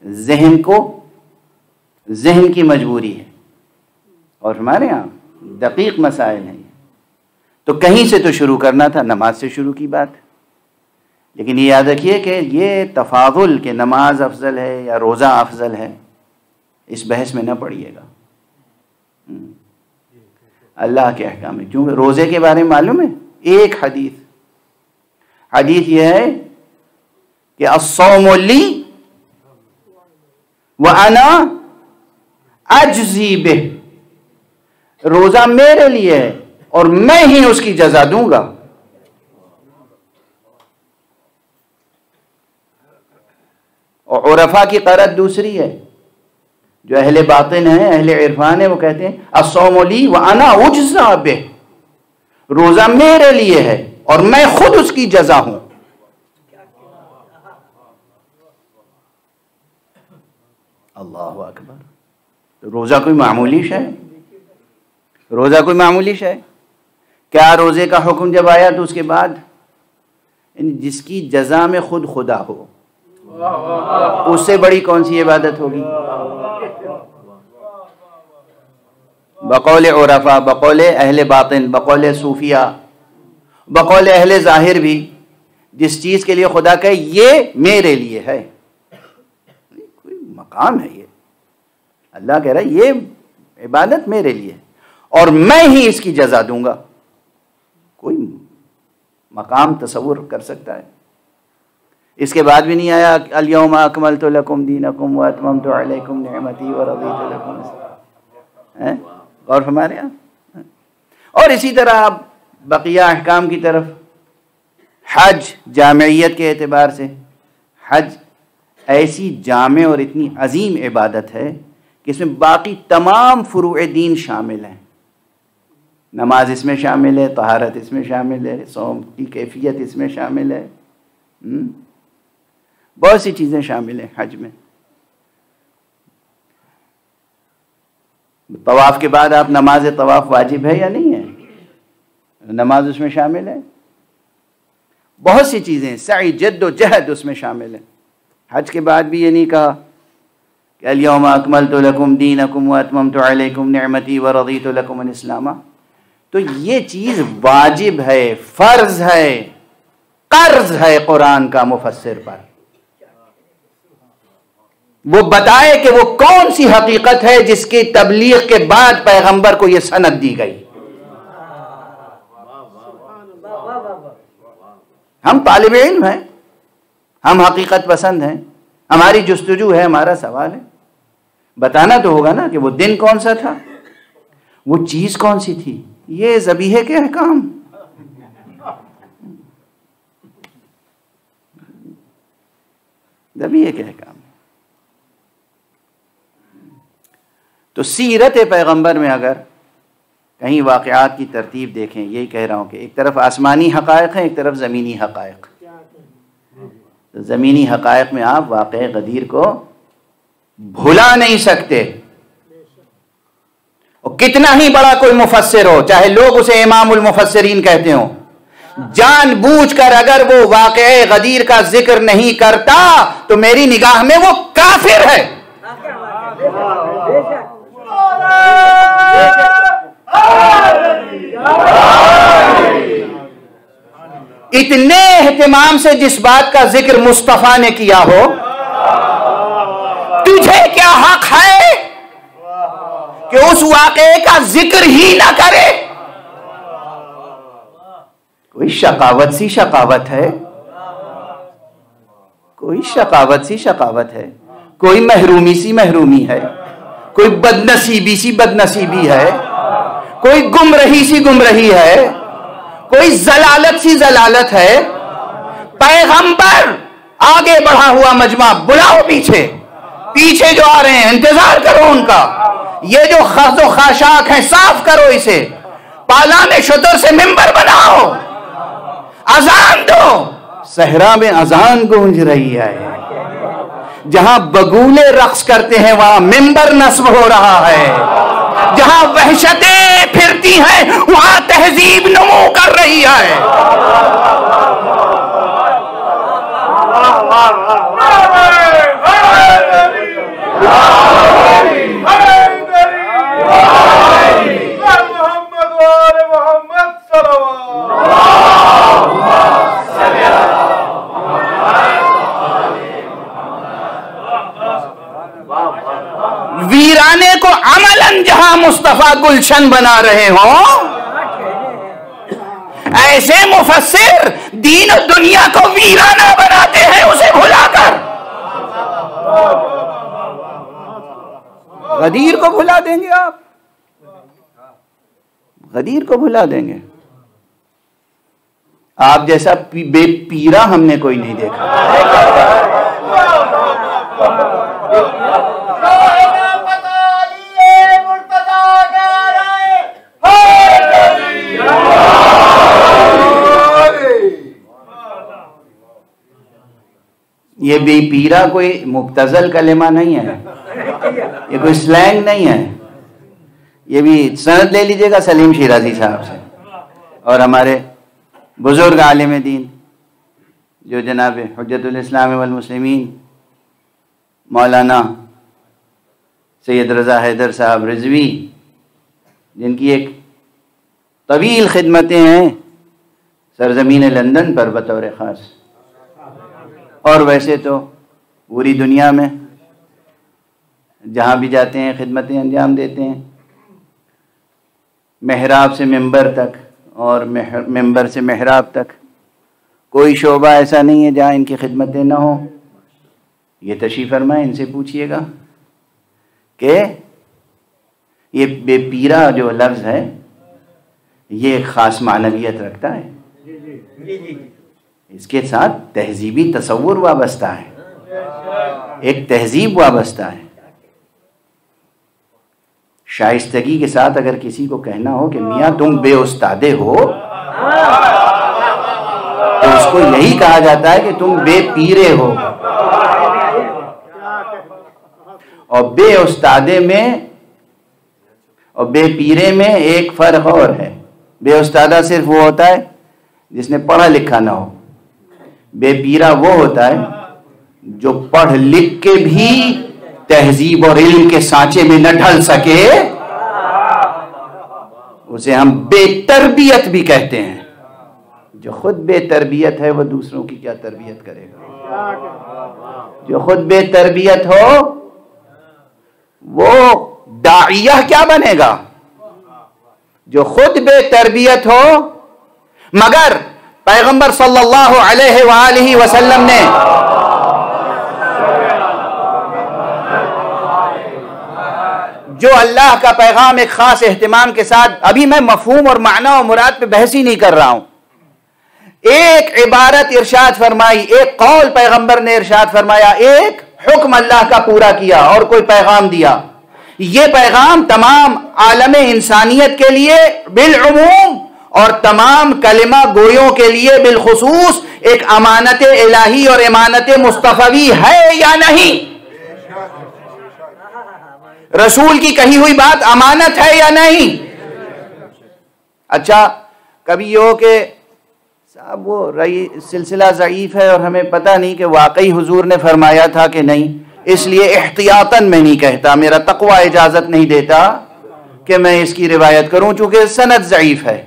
ذہن کی مجبوری ہے، اور ہمارے ہاں دقیق مسائل ہیں۔ تو کہیں سے تو شروع کرنا تھا، نماز سے شروع کی بات، لیکن یہ یاد رکھیے کہ یہ تفاضل کہ نماز افضل ہے یا روزہ افضل ہے، اس بحث میں نہ پڑیے گا۔ اللہ کے احکام میں، کیونکہ روزے کے بارے میں معلوم ہے ایک حدیث یہ ہے کہ الصوم لی وانا اجزی بہ، روزہ میرے لیے ہے اور میں ہی اس کی جزا دوں گا۔ اور عرفا کی قرأت دوسری ہے، جو اہل باطن ہیں، اہل عرفان ہیں، وہ کہتے ہیں الصوم لی وانا اجزی بہ، روزہ میرے لیے ہے اور میں خود اس کی جزا ہوں۔ اللہ اکبر۔ تو روزہ کوئی معمولی شے ہے؟ روزہ کوئی معمولی شے ہے؟ کیا روزے کا حکم جب آیا تو اس کے بعد جس کی جزا میں خود خدا ہو، اس سے بڑی کون سی عبادت ہوگی؟ بقول عرفا، بقول اہل باطن، بقول صوفیہ، بقول اہل ظاہر بھی، جس چیز کے لیے خدا کہے یہ میرے لیے ہے، کوئی مقام ہے، یہ اللہ کہہ رہا ہے یہ عبادت میرے لیے اور میں ہی اس کی جزا دوں گا۔ کوئی مقام تصور کر سکتا ہے؟ اس کے بعد بھی نہیں آیا الیوم اکملت لکم دینکم واتممت علیکم نعمتی ورضیت لکم الاسلام۔ غور ہمارے یہاں۔ اور اسی طرح آپ بقیہ احکام کی طرف، حج جامعیت کے اعتبار سے، حج ایسی جامع اور اتنی عظیم عبادت ہے کہ اس میں باقی تمام فروع دین شامل ہیں۔ نماز اس میں شامل ہے، طہارت اس میں شامل ہے، صوم کی کیفیت اس میں شامل ہے، بہت سی چیزیں شامل ہیں حج میں۔ طواف کے بعد آپ نماز طواف واجب ہے یا نہیں ہے؟ نماز اس میں شامل ہے۔ بہت سی چیزیں، سعی، جد و جہد اس میں شامل ہے۔ حج کے بعد بھی یہ نہیں کہا کہ الیوم اکملت لکم دینکم واتممت علیکم نعمتی ورضیت لکم الاسلام۔ تو یہ چیز واجب ہے، فرض ہے، قرض ہے قرآن کا مفسر پر، وہ بتائے کہ وہ کون سی حقیقت ہے جس کی تبلیغ کے بعد پیغمبر کو یہ سند دی گئی۔ ہم طالب علم ہیں، ہم حقیقت پسند ہیں، ہماری جستجو ہے، ہمارا سوال ہے، بتانا تو ہوگا نا کہ وہ دن کون سا تھا، وہ چیز کون سی تھی۔ یہ ذبیحے کے احکام، ذبیحے کے احکام۔ تو سیرت پیغمبر میں اگر کہیں واقعات کی ترتیب دیکھیں، یہی کہہ رہا ہوں کہ ایک طرف آسمانی حقائق ہیں، ایک طرف زمینی حقائق. زمینی حقائق میں آپ واقع غدیر کو بھلا نہیں سکتے. اور کتنا ہی بڑا کوئی مفسر ہو، چاہے لوگ اسے امام المفسرین کہتے ہوں، جان بوجھ کر اگر وہ واقع غدیر کا ذکر نہیں کرتا تو میری نگاہ میں وہ کافر ہے. اتنے اہتمام سے جس بات کا ذکر مصطفیٰ نے کیا ہو، تجھے کیا حق ہے کہ اس واقعے کا ذکر ہی نہ کرے؟ کوئی شقاوت سی شقاوت ہے، کوئی شقاوت سی شقاوت ہے، کوئی محرومی سی محرومی ہے، کوئی بدنصیبی سی بدنصیبی ہے، کوئی گمرہی سی گمرہی ہے، کوئی ضلالت سی ضلالت ہے. پیغمبر آگے بڑھا ہوا مجمع، بلاؤ پیچھے پیچھے جو آ رہے ہیں انتظار کرو ان کا. یہ جو خز و خاشاک ہیں صاف کرو اسے، پالان شتر سے ممبر بناؤ، اذان دو. صحرا میں اذان گونج رہی ہے، جہاں بگولے رقص کرتے ہیں وہاں ممبر نصب ہو رہا ہے، جہاں وحشتیں پھرتی ہیں وہاں تہذیب نمو کر رہی ہے. ویرانے کو عملاً جہاں مصطفیٰ گلشن بنا رہے ہوں، ایسے مفسر دین و دنیا کو ویرانہ بناتے ہیں اسے بھلا کر. غدیر کو بھلا دیں گے آپ، غدیر کو بھلا دیں گے. آپ جیسا بے پیرا ہم نے کوئی نہیں دیکھا. یہ بے پیرا کوئی مبتذل کلمہ نہیں ہے، یہ کوئی سلینگ نہیں ہے. یہ بھی سند لے لیجئے گا سلیم شیرازی صاحب سے اور ہمارے بزرگ عالم دین جو جناب حجت الاسلام والمسلمین مولانا سید رضا حیدر صاحب رضوی، جن کی ایک طویل خدمتیں ہیں سرزمین لندن پر بطور خاص، اور ویسے تو پوری دنیا میں جہاں بھی جاتے ہیں خدمتیں انجام دیتے ہیں. محراب سے ممبر تک اور ممبر سے محراب تک کوئی شعبہ ایسا نہیں ہے جہاں ان کی خدمتیں نہ ہوں. یہ تشریف فرمائیں، ان سے پوچھئے گا کہ یہ بے پیرا جو لفظ ہے یہ ایک خاص معنویت رکھتا ہے، اس کے ساتھ تہذیبی تصور وابستہ ہے، ایک تہذیب وابستہ ہے. شائستگی کے ساتھ اگر کسی کو کہنا ہو کہ میاں تم بے استادے ہو تو اس کو یہی کہا جاتا ہے کہ تم بے پیرے ہو. اور بے استادے میں اور بے پیرے میں ایک فرق اور ہے. بے استادہ صرف وہ ہوتا ہے جس نے پڑھا لکھا نہ ہو. بے پیرا وہ ہوتا ہے جو پڑھ لکھ کے بھی تہذیب اور علم کے سانچے میں نہ ڈھل سکے، اسے ہم بے تربیت بھی کہتے ہیں. جو خود بے تربیت ہے وہ دوسروں کی کیا تربیت کرے گا؟ جو خود بے تربیت ہو وہ داعیہ کیا بنے گا؟ جو خود بے تربیت ہو. مگر پیغمبر صلی اللہ علیہ وآلہ وسلم نے جو اللہ کا پیغام ایک خاص اہتمام کے ساتھ، ابھی میں مفہوم اور معنی اور مراد پہ بحث ہی نہیں کر رہا ہوں، ایک عبارت ارشاد فرمائی، ایک قول پیغمبر نے ارشاد فرمایا، ایک حکم اللہ کا پورا کیا اور کوئی پیغام دیا. یہ پیغام تمام عالم انسانیت کے لیے بالعموم اور تمام کلمہ گویوں کے لیے بالخصوص ایک امانت الہی اور امانت مصطفی ہے یا نہیں؟ رسول کی کہی ہوئی بات امانت ہے یا نہیں؟ اچھا کبھی یہ ہو کہ صاحب وہ سلسلہ ضعیف ہے اور ہمیں پتہ نہیں کہ واقعی حضور نے فرمایا تھا کہ نہیں، اس لیے احتیاطاً میں نہیں کہتا، میرا تقوی اجازت نہیں دیتا کہ میں اس کی روایت کروں چونکہ سند ضعیف ہے،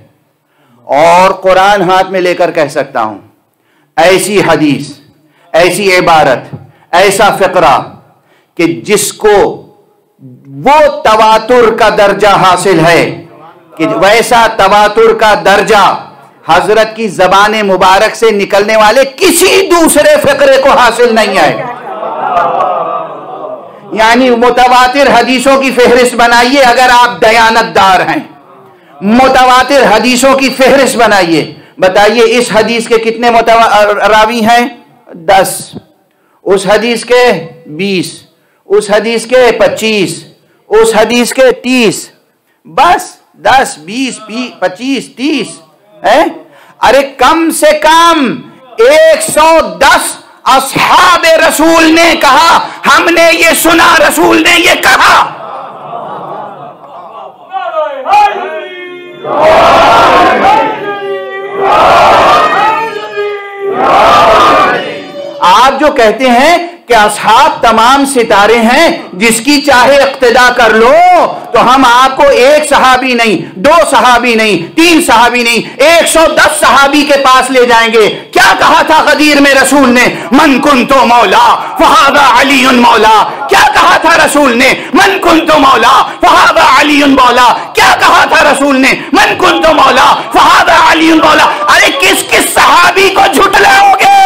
اور قرآن ہاتھ میں لے کر کہہ سکتا ہوں ایسی حدیث، ایسی عبارت، ایسا فقرہ کہ جس کو وہ تواتر کا درجہ حاصل ہے کہ ویسا تواتر کا درجہ حضرت کی زبان مبارک سے نکلنے والے کسی دوسرے فقرے کو حاصل نہیں ہے. یعنی متواتر حدیثوں کی فہرست بنائیے اگر آپ دیانت دار ہیں، متواتر حدیثوں کی فہرست بنائیے، بتائیے اس حدیث کے کتنے راوی ہیں؟ 10، اس حدیث کے 20، اس حدیث کے 25، اس حدیث کے 30، بس 10 20 25 30 ہے. ارے کم سے کم 110 اصحاب رسول نے کہا، ہم نے یہ سنا رسول نے یہ کہا. آپ جو کہتے ہیں کہ اصحاب تمام ستارے ہیں، جس کی چاہے اقتدا کر لو، تو ہم آپ کو 1 صحابی نہیں، 2 صحابی نہیں، 3 صحابی نہیں، 110 صحابی کے پاس لے جائیں گے. کیا کہا تھا غدیر میں رسول نے؟ من کنت مولا فہذا علی مولا. کیا کہا تھا رسول نے؟ من کنت مولا فہذا علی مولا. کیا کہا تھا رسول نے؟ من کنت مولا فہذا علی مولا. ارے کس کس صحابی کو جھٹلاؤ گے؟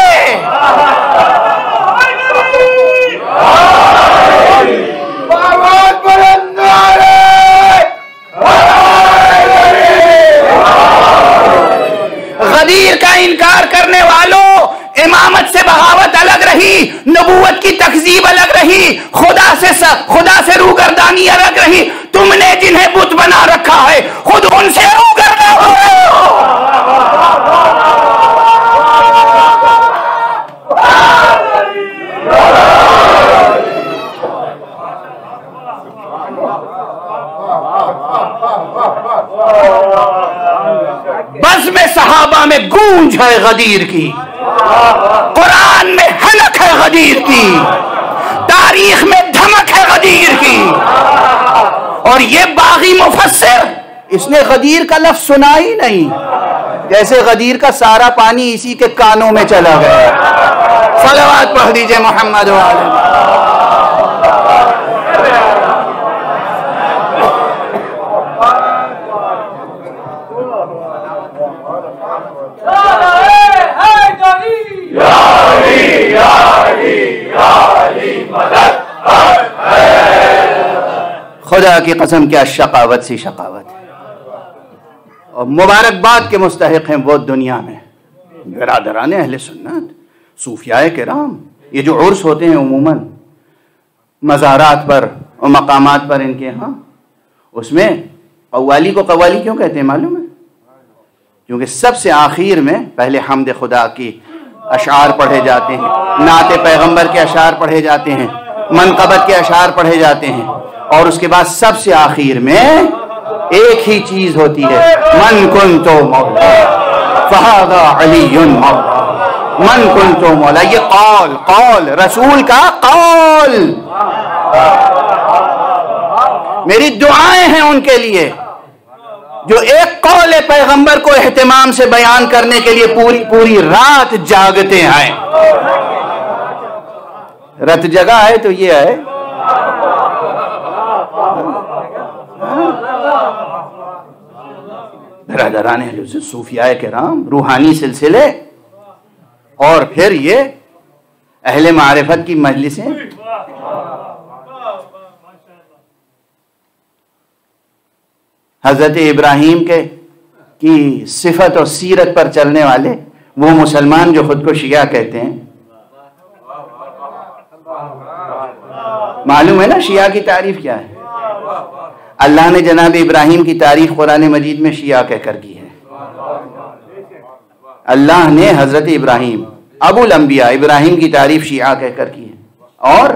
غدیر کا انکار کرنے والوں، امامت سے بغاوت الگ رہی، نبوت کی تکذیب الگ رہی، خدا سے روگردانی الگ رہی. تم نے جنہیں بت بنا رکھا ہے خود ان سے روگردہ ہو رہے ہو. بس میں صحابہ میں گونج ہے غدیر کی، قرآن میں حنک ہے غدیر کی، تاریخ میں دھمک ہے غدیر کی. اور یہ باغی مفسر، اس نے غدیر کا لفظ سنا ہی نہیں، جیسے غدیر کا سارا پانی اسی کے کانوں میں چلا گیا. صلوات پڑھ دیجئے محمد وآلہ. خدا کی قسم کیا شقاوت سی شقاوت ہے، اور مبارکباد کے مستحق ہیں وہ دنیا میں برادران اہل سنت، صوفیاء کرام. یہ جو عرس ہوتے ہیں عموماً مزارات پر اور مقامات پر ان کے ہاں، اس میں قوالی کو قوالی کیوں کہتے ہیں معلوم ہے؟ کیونکہ سب سے آخر میں پہلے حمد خدا کی اشعار پڑھے جاتے ہیں، نعت پیغمبر کے اشعار پڑھے جاتے ہیں، منقبت کے اشعار پڑھے جاتے ہیں، اور اس کے بعد سب سے آخر میں ایک ہی چیز ہوتی ہے، من کنتو مولا فہذا علی مولا. من کنتو مولا، یہ قول رسول کا قول. میری دعائیں ہیں ان کے لیے جو ایک قول پیغمبر کو اہتمام سے بیان کرنے کے لیے پوری رات جاگتے ہیں. رت جگہ ہے تو یہ ہے. برادران اہل سنت، صوفیاء کرام، روحانی سلسلے، اور پھر یہ اہل معرفت کی مجلسیں. حضرت ابراہیم کی صفت اور سیرت پر چلنے والے وہ مسلمان جو خود کو شیعہ کہتے ہیں، معلوم ہے نا شیعہ کی تعریف کیا ہے؟ اللہ نے جناب ابراہیم کی تعریف قرآن مجید میں شیعہ کہہ کر کی ہے. اللہ نے حضرت ابراہیم ابو الانبیاء ابراہیم کی تعریف شیعہ کہہ کر کی ہے. اور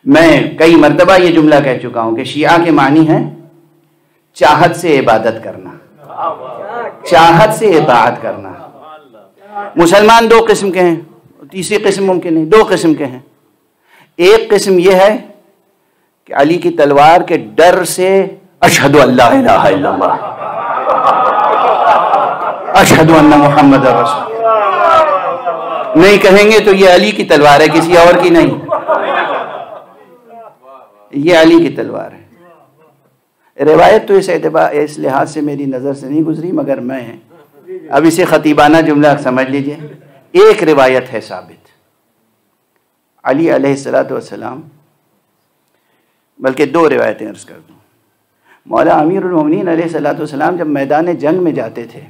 میں کئی مرتبہ یہ جملہ کہہ چکا ہوں کہ شیعہ کے معنی ہے چاہت سے عبادت کرنا، چاہت سے اطاعت کرنا. مسلمان دو قسم کے ہیں، تیسری قسم ممکن نہیں، دو قسم کے ہیں. ایک قسم یہ ہے کہ علی کی تلوار کے ڈر سے اشہد ان لا الہ الا اللہ، اشہد ان محمد رسول اللہ نہیں کہیں گے تو یہ علی کی تلوار ہے، کسی اور کی نہیں. یہ علی کی تلوار ہے. روایت تو اس لحاظ سے میری نظر سے نہیں گزری، مگر میں اب اسے خطیبانہ جملہ سمجھ لیجئے. ایک روایت ہے ثابت، علی علیہ الصلوۃ والسلام، بلکہ دو روایتیں عرض کر دوں. مولا امیر المومنین علیہ الصلوۃ والسلام جب میدان جنگ میں جاتے تھے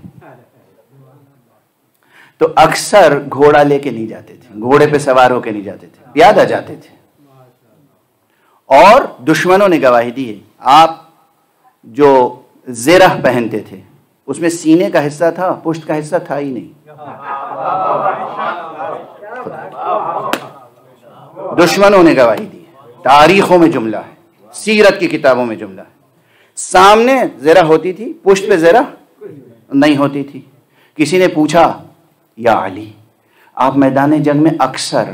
تو اکثر گھوڑا لے کے نہیں جاتے تھے، گھوڑے پہ سوار ہو کے نہیں جاتے تھے، پیادہ جاتے تھے. اور دشمنوں نے گواہی دی ہے. آپ جو زرہ پہنتے تھے اس میں سینے کا حصہ تھا، پشت کا حصہ تھا ہی نہیں. دشمنوں نے گواہی دی ہے، تاریخوں میں جملہ ہے، سیرت کی کتابوں میں جملہ ہے. سامنے زرہ ہوتی تھی، پشت پہ زرہ نہیں ہوتی تھی. کسی نے پوچھا یا علی آپ میدان جنگ میں اکثر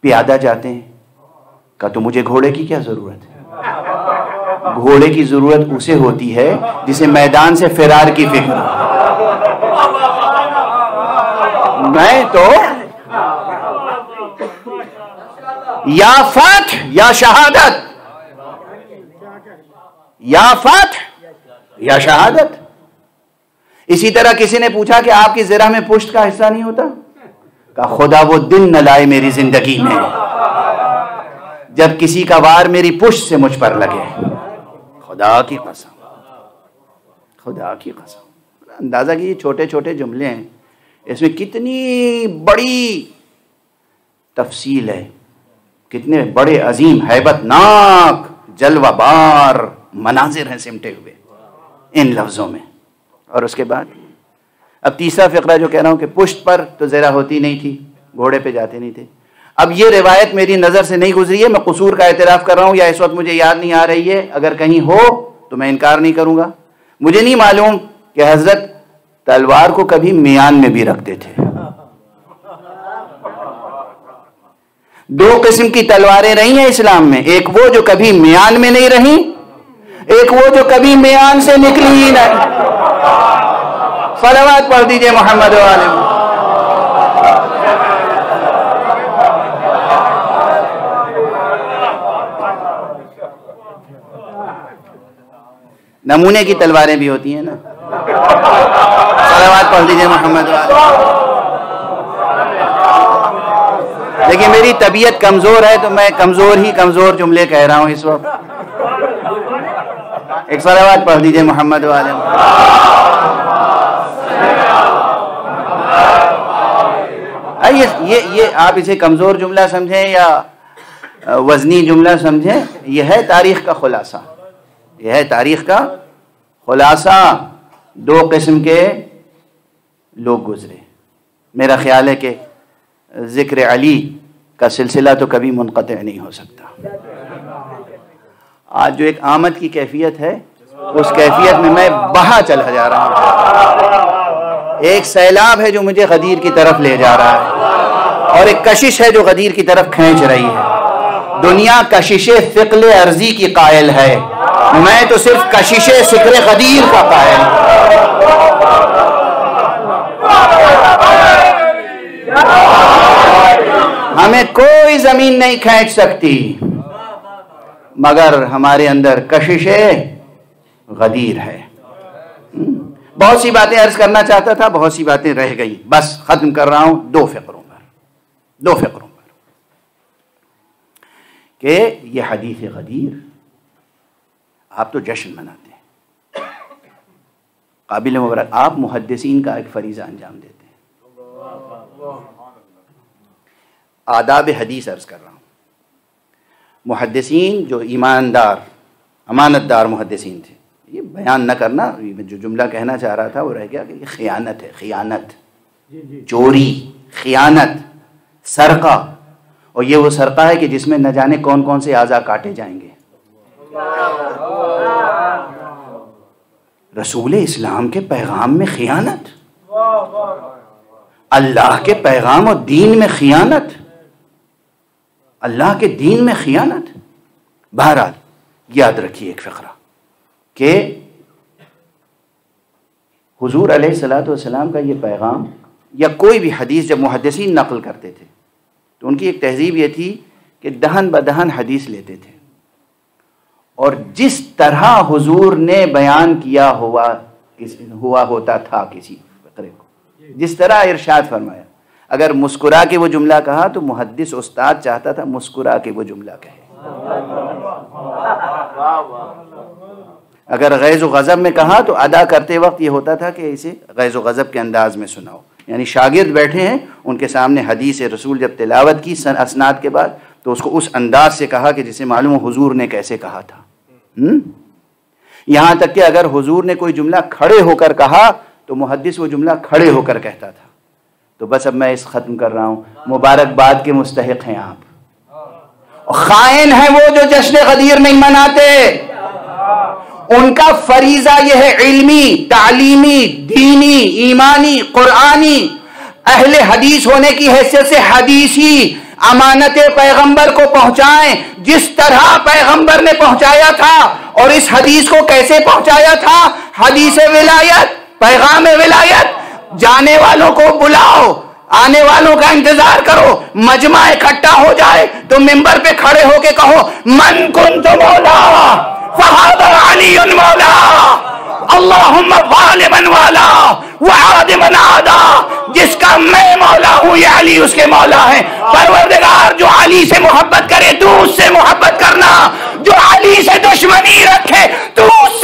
پیادہ جاتے ہیں، کہا تو مجھے گھوڑے کی کیا ضرورت ہے؟ گھوڑے کی ضرورت اسے ہوتی ہے جسے میدان سے فرار کی فکر ہو. میں تو یا فتح یا شہادت، یا فتح یا شہادت. اسی طرح کسی نے پوچھا کہ آپ کی زرہ میں پشت کا حصہ نہیں ہوتا؟ کہا خدا وہ دن نہ لائے میری زندگی میں جب کسی کا وار میری پشت سے مجھ پر لگے. خدا کی قسم، خدا کی قسم. اندازہ کیجیے چھوٹے چھوٹے جملے ہیں، اس میں کتنی بڑی تفصیل ہے، کتنے بڑے عظیم ہیبت ناک جلوہ بار مناظر ہیں سمٹے ہوئے ان لفظوں میں. اور اس کے بعد اب تیسرا فقرہ جو کہہ رہا ہوں کہ پشت پر تو زرہ ہوتی نہیں تھی، گھوڑے پہ جاتے نہیں تھے. اب یہ روایت میری نظر سے نہیں گزری ہے، میں قصور کا اعتراف کر رہا ہوں، یا اس وقت مجھے یاد نہیں آ رہی ہے. اگر کہیں ہو تو میں انکار نہیں کروں گا. مجھے نہیں معلوم کہ حضرت تلوار کو کبھی میان میں بھی رکھتے تھے. دو قسم کی تلواریں رہی ہیں اسلام میں، ایک وہ جو کبھی میان میں نہیں رہیں، ایک وہ جو کبھی میان سے نکلی ہی نہیں. صلوات پڑھ دیجئے محمد علیہ. نمونے کی تلواریں بھی ہوتی ہیں نا. صلوات پڑھ دیجئے محمد علیہ. لیکن میری طبیعت کمزور ہے تو میں کمزور جملے کہہ رہا ہوں اس وقت. ایک صلوات پڑھ دیجئے محمد علیہ. یہ آپ اسے کمزور جملہ سمجھیں یا وزنی جملہ سمجھیں، یہ ہے تاریخ کا خلاصہ. یہ ہے تاریخ کا خلاصہ. دو قسم کے لوگ گزرے. میرا خیال ہے کہ ذکر علی کا سلسلہ تو کبھی منقطع نہیں ہو سکتا. آج جو ایک آمد کی کیفیت ہے، اس کیفیت میں میں بہا چلا جا رہا ہوں. ایک سیلاب ہے جو مجھے غدیر کی طرف لے جا رہا ہے، اور ایک کشش ہے جو غدیر کی طرف کھینچ رہی ہے. دنیا کشش ثقل ارضی کی قائل ہے، میں تو صرف کشش سکر غدیر کا قائل ہوں. ہمیں کوئی زمین نہیں کھینچ سکتی مگر ہمارے اندر کشش غدیر ہے. بہت سی باتیں عرض کرنا چاہتا تھا، بہت سی باتیں رہ گئی. بس ختم کر رہا ہوں دو فقروں پر کہ یہ حدیث غدیر آپ تو جشن مناتے ہیں، قابل مبارک. آپ محدثین کا ایک فریضہ انجام دیتے ہیں. آداب حدیث عرض کر رہا ہوں. محدثین جو ایماندار امانت دار محدثین تھے، یہ بیان نہ کرنا، میں جو جملہ کہنا چاہ رہا تھا وہ رہ گیا کہ یہ خیانت ہے، خیانت، چوری، خیانت، سرقہ، اور یہ وہ سرقہ ہے کہ جس میں نہ جانے کون کون سے اعضاء کاٹے جائیں گے۔ رسول اسلام کے پیغام میں خیانت، اللہ کے پیغام اور دین میں خیانت، اللہ کے دین میں خیانت۔ بہرحال یاد رکھیے ایک فقرہ کہ حضور علیہ الصلوۃ والسلام کا یہ پیغام یا کوئی بھی حدیث جب محدثین نقل کرتے تھے تو ان کی ایک تہذیب یہ تھی کہ دہن بدہن حدیث لیتے تھے، اور جس طرح حضور نے بیان کیا ہوا ہوتا تھا کسی فقرے کو، جس طرح ارشاد فرمایا، اگر مسکرا کے وہ جملہ کہا تو محدث استاد چاہتا تھا مسکرا کے وہ جملہ کہے، اگر غیظ و غضب میں کہا تو ادا کرتے وقت یہ ہوتا تھا کہ اسے غیظ و غضب کے انداز میں سناؤ، یعنی شاگرد بیٹھے ہیں، ان کے سامنے حدیث رسول جب تلاوت کی اسناد کے بعد تو اس کو اس انداز سے کہا کہ جسے معلوم ہو حضور نے کیسے کہا تھا۔ یہاں تک کہ اگر حضور نے کوئی جملہ کھڑے ہو کر کہا تو محدث وہ جملہ کھڑے ہو کر کہتا تھا۔ تو بس اب میں اس ختم کر رہا ہوں، مبارکباد کے مستحق ہیں آپ، خائن ہیں وہ جو جشن غدیر نہیں مناتے، ان کا فریضہ یہ ہے علمی، تعلیمی، دینی، ایمانی، قرآنی، اہل حدیث ہونے کی حیثیت سے حدیثی امانت پیغمبر کو پہنچائیں جس طرح پیغمبر نے پہنچایا تھا۔ اور اس حدیث کو کیسے پہنچایا تھا؟ حدیث ولایت، پیغام ولایت۔ جانے والوں کو بلاؤ، آنے والوں کا انتظار کرو، مجمع اکٹھا ہو جائے تو منبر پہ کھڑے ہو کے کہو من کنت مولا فہذا علی مولا، اللہم وال من والا وعاد من عادا، جس کا میں مولا ہوں یہ علی اس کے مولا ہے۔ پروردگار جو علی سے محبت کرے تو اس سے محبت کرنا، جو علی سے دشمنی رکھے تو اس